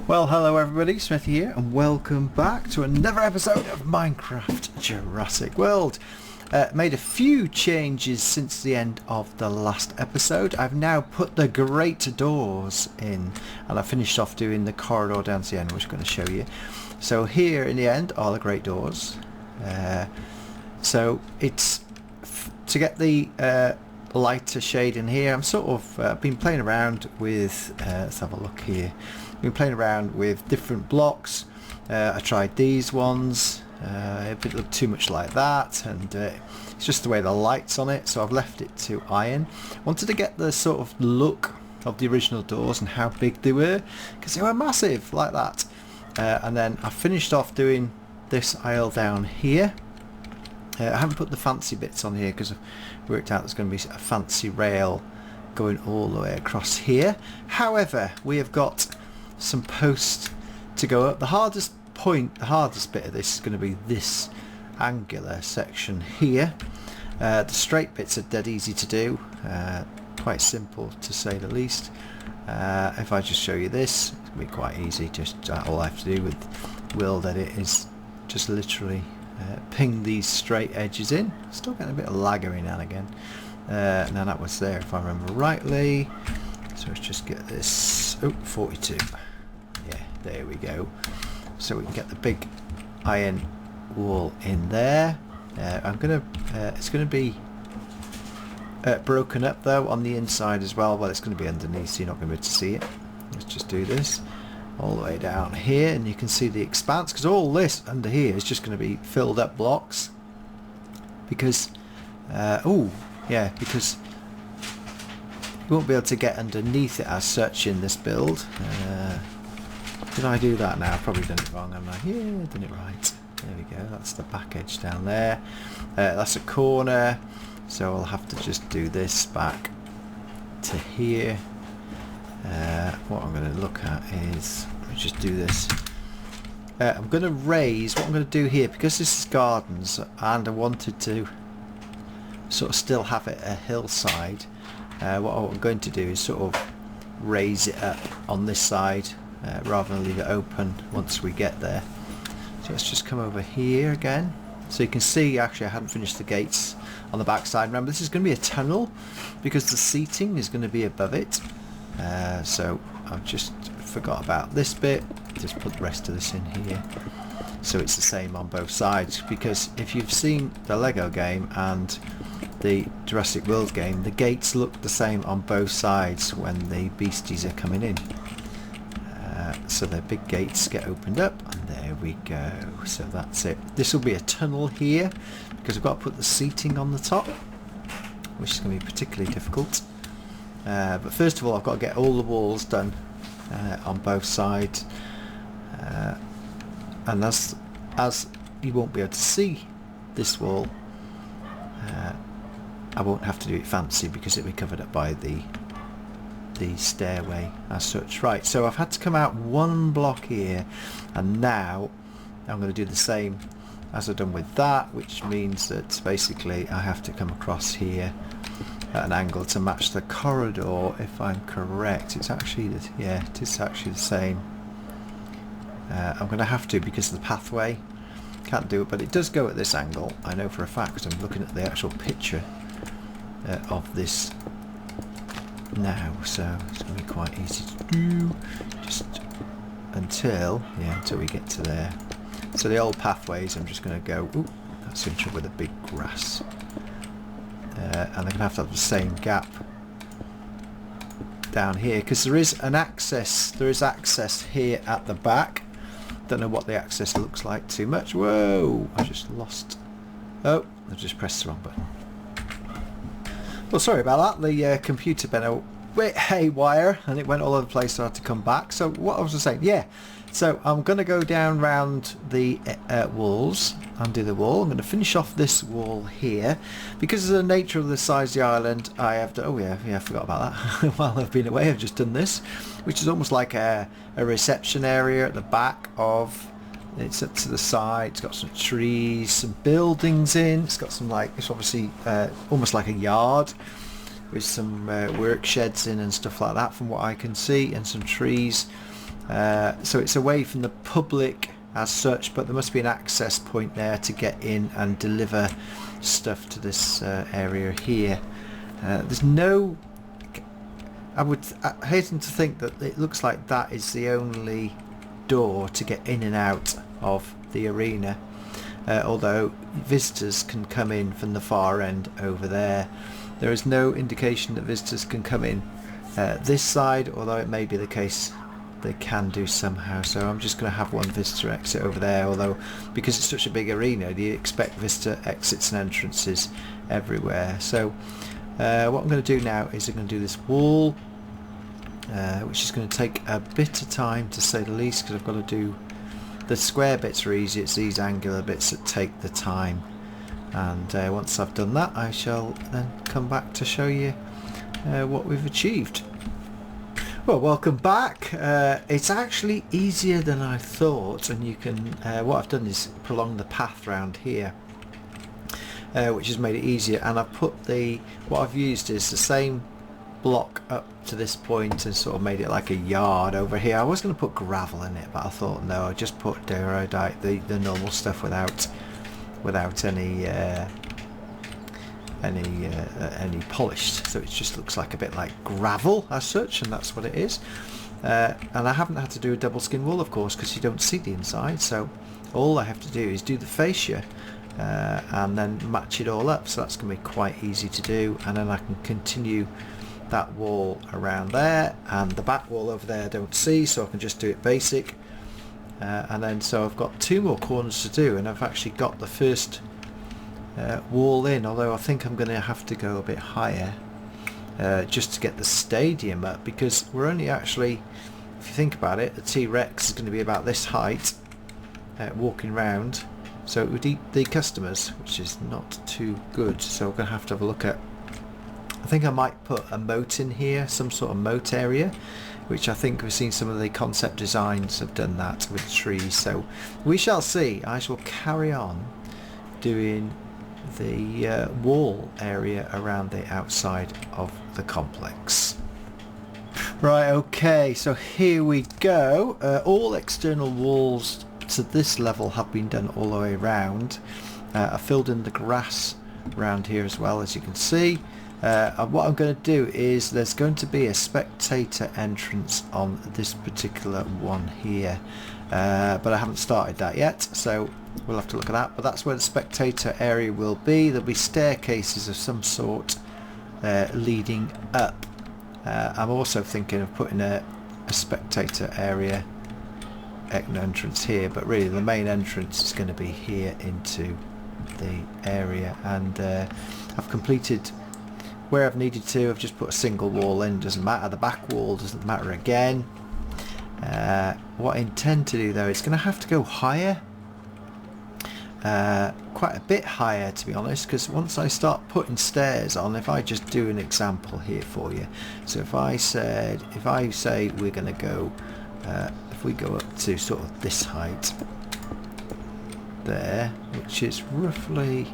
Well, hello everybody, Smithy here, and welcome back to another episode of Minecraft Jurassic World. Made a few changes since the end of the last episode. I've now put the great doors in, and I finished off doing the corridor down to the end, which I'm going to show you. So here in the end are the great doors. So it's to get the lighter shade in here. I'm sort of been playing around with, let's have a look here. Been playing around with different blocks. I tried these ones. It didn't look too much like that, and it's just the way the light's on it, so I've left it to iron. Wanted to get the sort of look of the original doors and how big they were, because they were massive like that. And then I finished off doing this aisle down here. I haven't put the fancy bits on here because I've worked out there's going to be a fancy rail going all the way across here. However, we have got some posts to go up. The hardest bit of this is going to be this angular section here. The straight bits are dead easy to do, quite simple to say the least. If I just show you this, it's going to be quite easy. Just all I have to do with World Edit is just literally ping these straight edges in. Still getting a bit of lag every now and again. Now that was there if I remember rightly. So let's just get this. Oh, 42. Yeah, there we go. So we can get the big iron wall in there. It's gonna be broken up though on the inside as well. Well, it's going to be underneath, so you're not going to be able to see it. Let's just do this all the way down here, and you can see the expanse, because all this under here is just going to be filled up blocks. Because, because you won't be able to get underneath it as such in this build. Did I do that now? I've probably done it wrong, haven't I? Yeah, done it right. There we go. That's the back edge down there. That's a corner, so I'll have to just do this back to here. What I'm going to look at is, let me just do this. I'm going to raise, what I'm going to do here, because this is gardens and I wanted to sort of still have it a hillside, what I'm going to do is sort of raise it up on this side rather than leave it open once we get there. So let's just come over here again. So you can see, actually I hadn't finished the gates on the back side. Remember, this is going to be a tunnel because the seating is going to be above it. So I've just forgot about this bit. Just put the rest of this in here. So it's the same on both sides, because if you've seen the Lego game and the Jurassic World game, the gates look the same on both sides when the beasties are coming in. So the big gates get opened up, and there we go. So that's it. This will be a tunnel here because I've got to put the seating on the top, which is going to be particularly difficult. But first of all, I've got to get all the walls done on both sides. And as you won't be able to see this wall, I won't have to do it fancy because it'll be covered up by the stairway as such. Right, so I've had to come out one block here, and now I'm going to do the same as I've done with that, which means that basically I have to come across here at an angle to match the corridor. If I'm correct, it's actually it is actually the same. I'm going to have to, because of the pathway, can't do it, but it does go at this angle. I know for a fact because I'm looking at the actual picture of this now, so it's going to be quite easy to do, just until we get to there. So the old pathways, I'm just going to go, ooh, that's in trouble with the big grass, and they're going to have the same gap down here, because there is access here at the back. Don't know what the access looks like too much. Whoa, I just lost, oh, I just pressed the wrong button. Well, sorry about that. The computer went a bit haywire and it went all over the place, so I had to come back. So what I was saying, so I'm going to go down round the walls, undo the wall. I'm going to finish off this wall here. Because of the nature of the size of the island, I have to, I forgot about that. While I've been away, I've just done this, which is almost like a reception area at the back of, it's up to the side. It's got some trees, some buildings in. It's got some, like, it's obviously almost like a yard with some work sheds in and stuff like that from what I can see, and some trees. So it's away from the public as such, but there must be an access point there to get in and deliver stuff to this area here. There's no... I hasten to think that it looks like that is the only door to get in and out of the arena, although visitors can come in from the far end over there. There is no indication that visitors can come in this side, although it may be the case they can do somehow. So I'm just going to have one visitor exit over there, although because it's such a big arena you expect visitor exits and entrances everywhere. So what I'm going to do now is I'm going to do this wall, which is going to take a bit of time to say the least, because I've got to do the square bits are easy, it's these angular bits that take the time. And once I've done that, I shall then come back to show you what we've achieved. Well, welcome back. It's actually easier than I thought, and you can what I've done is prolong the path round here, which has made it easier. And I've put what I've used is the same block up to this point and sort of made it like a yard over here. I was going to put gravel in it, but I thought no, I just put diorite, the normal stuff without any polished, so it just looks like a bit like gravel as such, and that's what it is. And I haven't had to do a double skin wall, of course, because you don't see the inside, so all I have to do is do the fascia and then match it all up, so that's going to be quite easy to do. And then I can continue that wall around there, and the back wall over there I don't see, so I can just do it basic. And then so I've got 2 more corners to do, and I've actually got the first wall in, although I think I'm going to have to go a bit higher just to get the stadium up, because we're only actually, if you think about it, the T-Rex is going to be about this height walking round, so it would eat the customers, which is not too good. So we're going to have a look at, I think I might put a moat in here, some sort of moat area, which I think we've seen some of the concept designs have done that with trees. So we shall see. I shall carry on doing the wall area around the outside of the complex. Right, okay, so here we go. All external walls to this level have been done all the way around. I filled in the grass around here as well, as you can see. What I'm going to do is there's going to be a spectator entrance on this particular one here, but I haven't started that yet, so we'll have to look at that. But that's where the spectator area will be. There'll be staircases of some sort leading up. I'm also thinking of putting a spectator area entrance here, but really the main entrance is going to be here into the area. And I've completed where I've needed to. I've just put a single wall in, doesn't matter. The back wall doesn't matter again. What I intend to do though, it's going to have to go higher, quite a bit higher to be honest, because once I start putting stairs on, if I just do an example here for you, so if I say we're going to go, if we go up to sort of this height there, which is roughly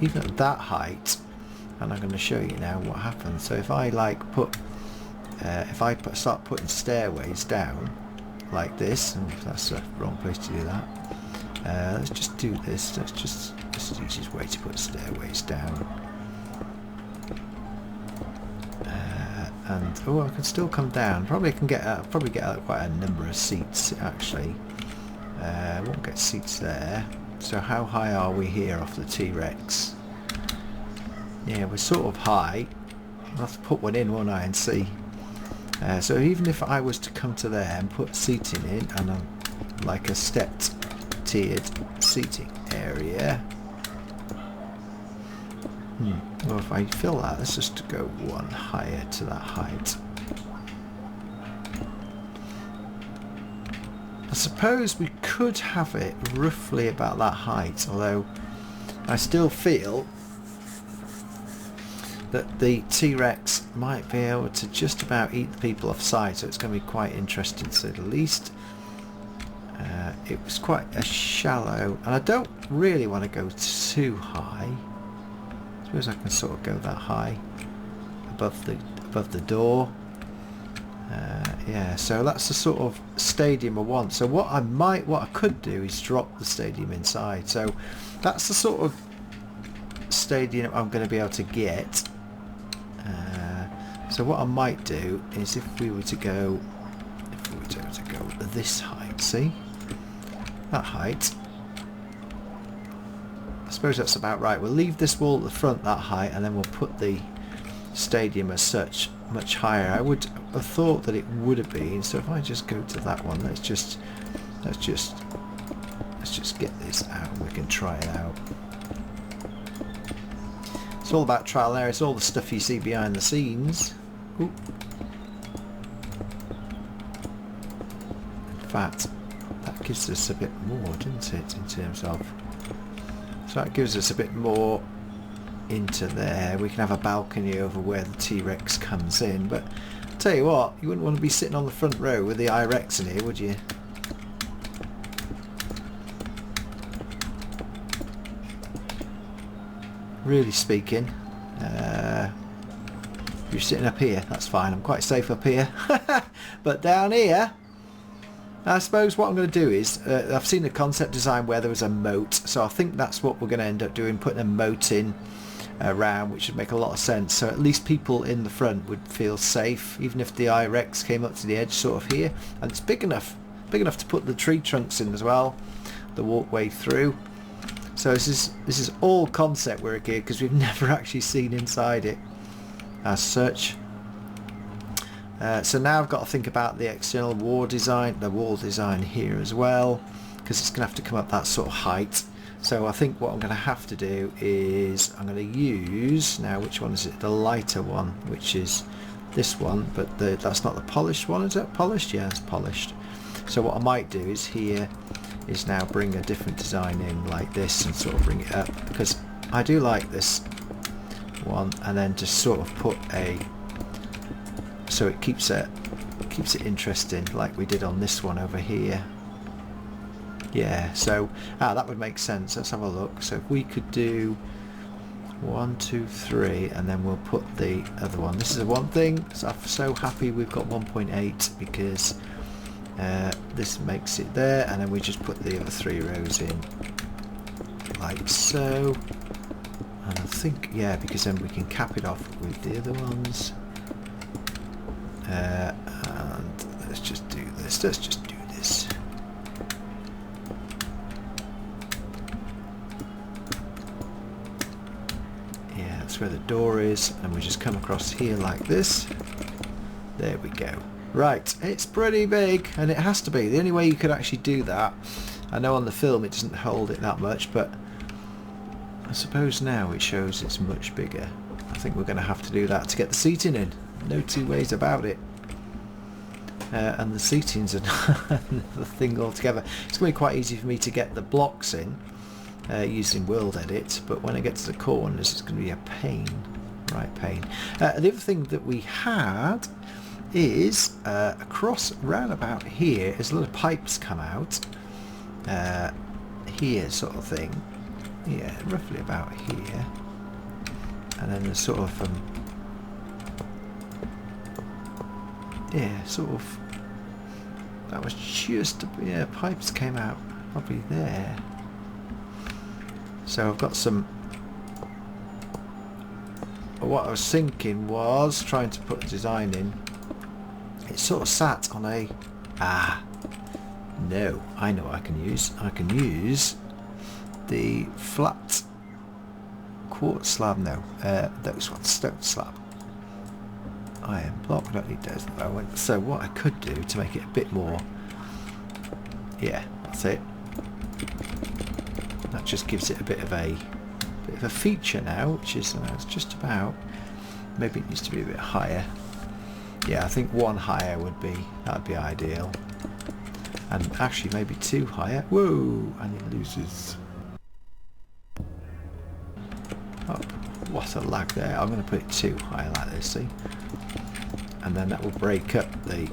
even at that height, and I'm going to show you now what happens. So if I start putting stairways down like this, and that's the wrong place to do that, let's just do this. That's the easiest way to put stairways down. And oh, I can still come down. Probably can get quite a number of seats actually. I won't get seats there. So how high are we here off the T-Rex? Yeah, we're sort of high. I'll have to put one in, won't I, and see. So even if I was to come to there and put seating in, and like a stepped tiered seating area. Well, if I fill that, let's just go one higher to that height. I suppose we could have it roughly about that height, although I still feel that the T-Rex might be able to just about eat the people offside, so it's going to be quite interesting to say the least. It was quite a shallow, and I don't really want to go too high. I suppose I can sort of go that high above the door. Yeah, so that's the sort of stadium I want. So what I could do is drop the stadium inside. So that's the sort of stadium I'm going to be able to get. So what I might do is if we were to go this height, see? That height. I suppose that's about right. We'll leave this wall at the front that height, and then we'll put the stadium as such much higher. I would have thought that it would have been. So if I just go to that one, let's just get this out and we can try it out. It's all about trial and error. It's all the stuff you see behind the scenes. Ooh. In fact, that gives us a bit more, doesn't it, in terms of... So that gives us a bit more into there. We can have a balcony over where the T-Rex comes in, but I'll tell you what, you wouldn't want to be sitting on the front row with the I-Rex in here, would you? Really speaking, you're sitting up here, that's fine, I'm quite safe up here. But down here, I suppose what I'm going to do is, I've seen the concept design where there was a moat, so I think that's what we're going to end up doing, putting a moat in around, which would make a lot of sense. So at least people in the front would feel safe, even if the I-Rex came up to the edge sort of here. And it's big enough to put the tree trunks in as well, the walkway through. So this is all concept work here, because we've never actually seen inside it as such. So now I've got to think about the external wall design here as well, because it's going to have to come up that sort of height. So I think what I'm going to have to do is I'm going to use, now which one is it? The lighter one, which is this one, but that's not the polished one. Is that polished? Yeah, it's polished. So what I might do is here is now bring a different design in like this and sort of bring it up, because I do like this one, and then just sort of put a, so it keeps it interesting like we did on this one over here. Yeah, so that would make sense. Let's have a look. So if we could do 1, 2, 3, and then we'll put the other one. This is the one thing, so I'm so happy we've got 1.8, because this makes it there, and then we just put the other 3 rows in like so. And I think, yeah, because then we can cap it off with the other ones. And let's just do this. Let's just do this. Yeah, that's where the door is, and we just come across here like this. There we go. Right, it's pretty big, and it has to be. The only way you could actually do that, I know on the film it doesn't hold it that much, but I suppose now it shows it's much bigger. I think we're going to have to do that to get the seating in. No two ways about it. And the seating's another thing altogether. It's going to be quite easy for me to get the blocks in using World Edit, but when I get to the corners it's going to be a pain. Right, pain. The other thing that we had is across round about here is a lot of pipes come out here sort of thing. Yeah, roughly about here. And then there's sort of yeah, sort of, that was just, yeah, pipes came out probably there. So I've got some, what I was thinking was trying to put a design in. It sort of sat on a, no, I know what I can use. I can use the flat quartz slab, no, those ones, stone slab. Iron block, we don't need those at the moment. So what I could do to make it a bit more, yeah, that's it. That just gives it a bit of a feature now, which is it's just about, maybe it needs to be a bit higher. Yeah, I think 1 higher that'd be ideal. And actually maybe 2 higher. Whoa, and it loses. Oh, what a lag there. I'm going to put it 2 higher like this, see? And then that will break up the,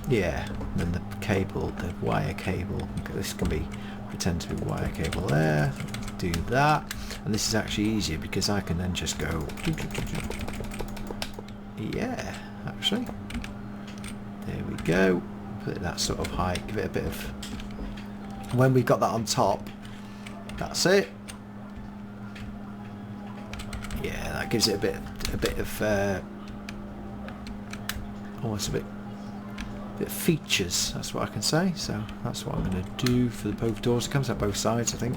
yeah, and then the cable, the wire cable. This can be, pretend to be wire cable there. Do that. And this is actually easier because I can then just go, yeah, actually. There we go. Put it that sort of height. Give it a bit of... When we've got that on top, that's it. Yeah, that gives it a bit of almost a bit of features. That's what I can say. So that's what I'm going to do for both doors. It comes out both sides, I think.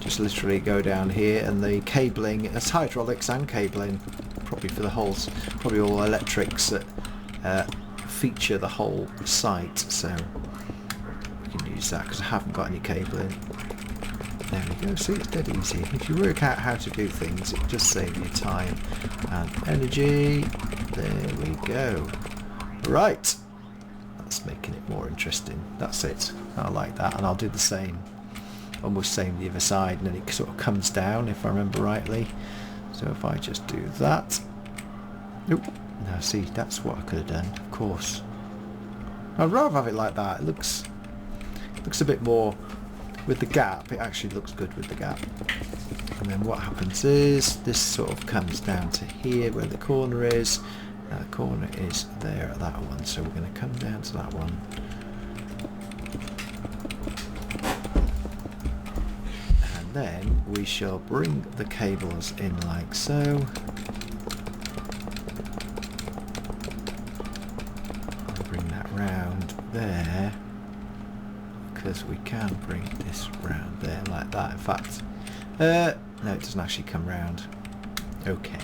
Just literally go down here, and the cabling, it's hydraulics and cabling, probably for the holes, probably all electrics that feature the whole site. So we can use that because I haven't got any cabling. There we go. See, it's dead easy. If you work out how to do things, it just saves you time and energy. There we go. Right. That's making it more interesting. That's it. I like that, and I'll do the same. Almost same the other side, and then it sort of comes down, if I remember rightly. So if I just do that. Nope. Now see, that's what I could have done, of course. I'd rather have it like that. It looks a bit more with the gap. It actually looks good with the gap. And then what happens is this sort of comes down to here where the corner is. Now the corner is there at that one, so we're going to come down to that one. And then we shall bring the cables in like so. Bring that round there, because we can bring this round there like that. In fact, no, it doesn't actually come round. Okay.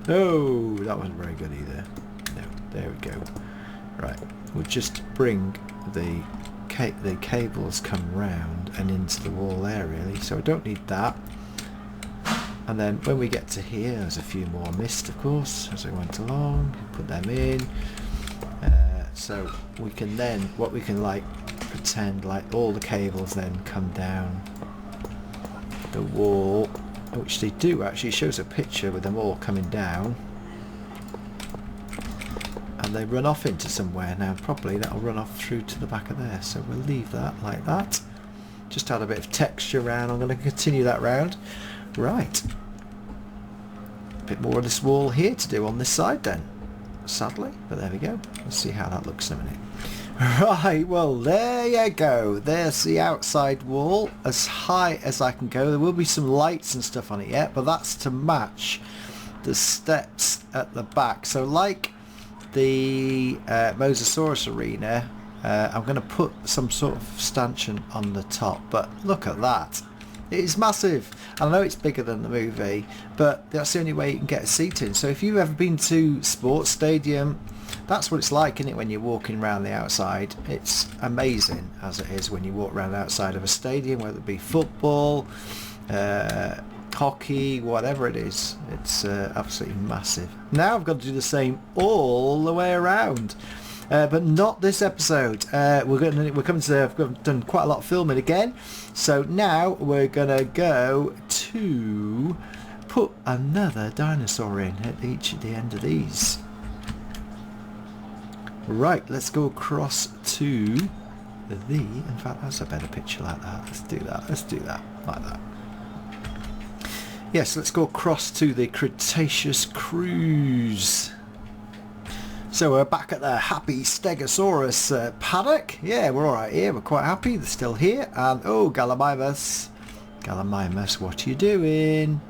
Oh, that wasn't very good either. No, there we go. Right, we'll just bring the cables come round and into the wall there, really. So I don't need that. And then when we get to here, there's a few more missed, of course, as I went along. Put them in. So we can then, what we can like pretend like all the cables then come down the wall, which they do actually. Shows a picture with them all coming down, and they run off into somewhere. Now probably that'll run off through to the back of there, so we'll leave that like that. Just add a bit of texture around. I'm going to continue that round. Right, a bit more of this wall here to do on this side then, sadly, but there we go. Let's see how that looks in a minute. Right, well there you go. There's the outside wall, as high as I can go. There will be some lights and stuff on it yet, but that's to match the steps at the back. So like the Mosasaurus arena, I'm going to put some sort of stanchion on the top, but look at that. It is massive. I know it's bigger than the movie, but that's the only way you can get a seat in. So if you've ever been to sports stadium, that's what it's like, isn't it, when you're walking around the outside? It's amazing as it is when you walk around the outside of a stadium, whether it be football, hockey, whatever it is. It's absolutely massive. Now I've got to do the same all the way around. But not this episode. We're coming to. I've done quite a lot of filming again, so now we're gonna go to put another dinosaur in at the end of these. Right, let's go across to the. In fact, that's a better picture like that. Let's do that. Let's do that like that. Yes, let's go across to the Cretaceous cruise. So we're back at the happy Stegosaurus paddock. Yeah, we're alright here. We're quite happy. They're still here. And oh, Gallimimus. Gallimimus, what are you doing?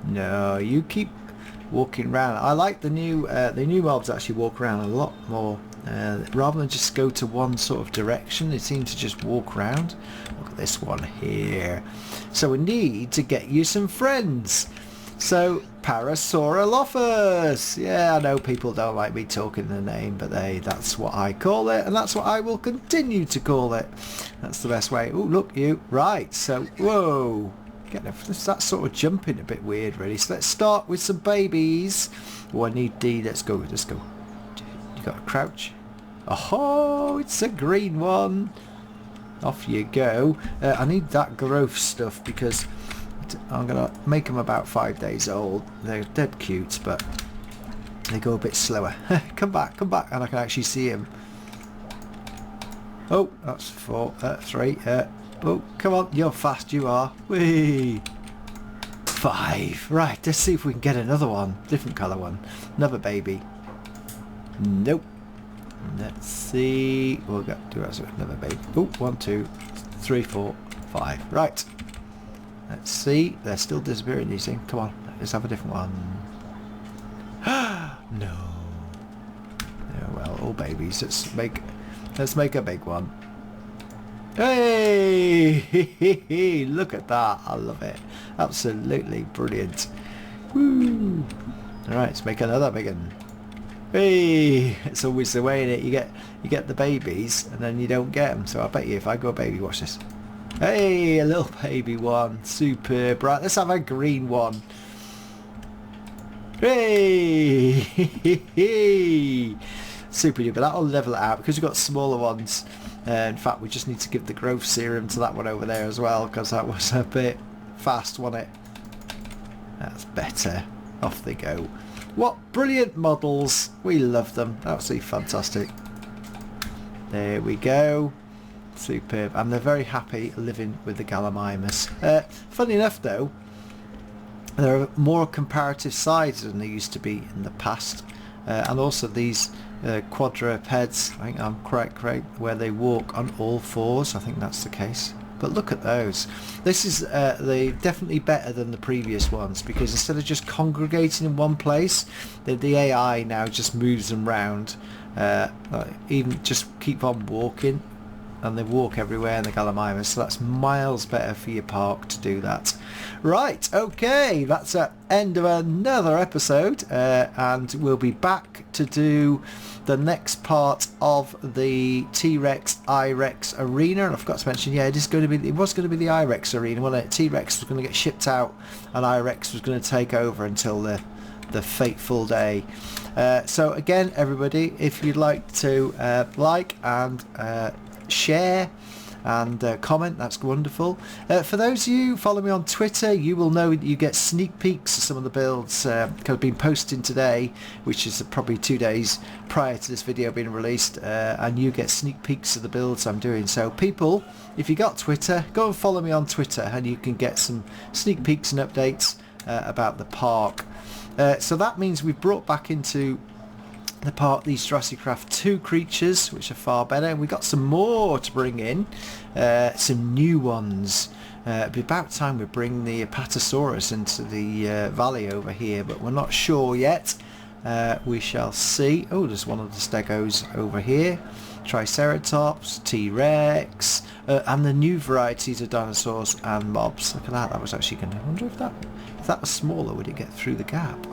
No, you keep walking around. I like the new mobs actually walk around a lot more. Rather than just go to one sort of direction, they seem to just walk around. Look at this one here. So we need to get you some friends. So, Parasaurolophus! Yeah, I know people don't like me talking the name, but that's what I call it, and that's what I will continue to call it. That's the best way. Oh, look, you. Right, so, whoa. That's sort of jumping a bit weird, really. So let's start with some babies. Oh, I need D. Let's go. Let's go. You got a crouch? Oh, it's a green one. Off you go. I need that growth stuff because I'm going to make them about 5 days old. They're dead cute, but they go a bit slower. Come back, and I can actually see him. Oh, that's 3. Oh, come on, you're fast, you are. Whee! 5. Right, let's see if we can get another one. Different colour one. Another baby. Nope. Let's see. We'll go do another baby. Oh, 1, 2, 3, 4, 5. Right. Let's see. They're still disappearing, these things. Come on. Let's have a different one. No. Oh, well, all babies. Let's make a big one. Hey! Look at that. I love it. Absolutely brilliant. Woo! Alright, let's make another big one. Hey! It's always the way in it. You get the babies and then you don't get them. So I bet you if I go baby, watch this. Hey, a little baby one. Superb. Right, let's have a green one. Hey! Super duper. That'll level it out because we've got smaller ones. In fact, we just need to give the growth serum to that one over there as well because that was a bit fast, wasn't it? That's better. Off they go. What brilliant models. We love them. Absolutely fantastic. There we go. Superb. And they're very happy living with the Gallimimus. Funny enough though, there are more comparative size than there used to be in the past. And also these quadrupeds, I think I'm correct, where they walk on all fours. I think that's the case. But look at those. This is they're definitely better than the previous ones because instead of just congregating in one place, the AI now just moves them round. Even just keep on walking, and they walk everywhere in the Gallimimus, so that's miles better for your park to do that. Right, okay, that's the end of another episode, and we'll be back to do the next part of the T-Rex I-Rex arena. And I forgot to mention, yeah, it was going to be the I-Rex arena, wasn't it? T-Rex was going to get shipped out and I-Rex was going to take over until the fateful day. So again, everybody, if you'd like to like and share and comment, that's wonderful. For those of you who follow me on Twitter, you will know that you get sneak peeks of some of the builds I've been posting today, which is probably 2 days prior to this video being released, and you get sneak peeks of the builds I'm doing. So people, if you got Twitter, go and follow me on Twitter and you can get some sneak peeks and updates about the park. So that means we've brought back into the park these JurassiCraft 2 creatures, which are far better, and we've got some more to bring in, some new ones. It'd be about time we bring the Apatosaurus into the valley over here, but we're not sure yet. We shall see. Oh, there's one of the stegos over here. Triceratops, T-Rex, and the new varieties of dinosaurs and mobs. Look at that. That was actually going to... I wonder if that was smaller, would it get through the gap?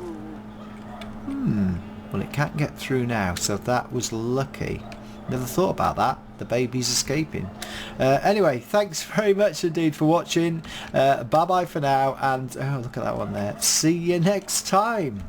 Well, it can't get through now, so that was lucky. Never thought about that. The baby's escaping. Anyway, thanks very much indeed for watching. Bye-bye for now, and oh, look at that one there. See you next time.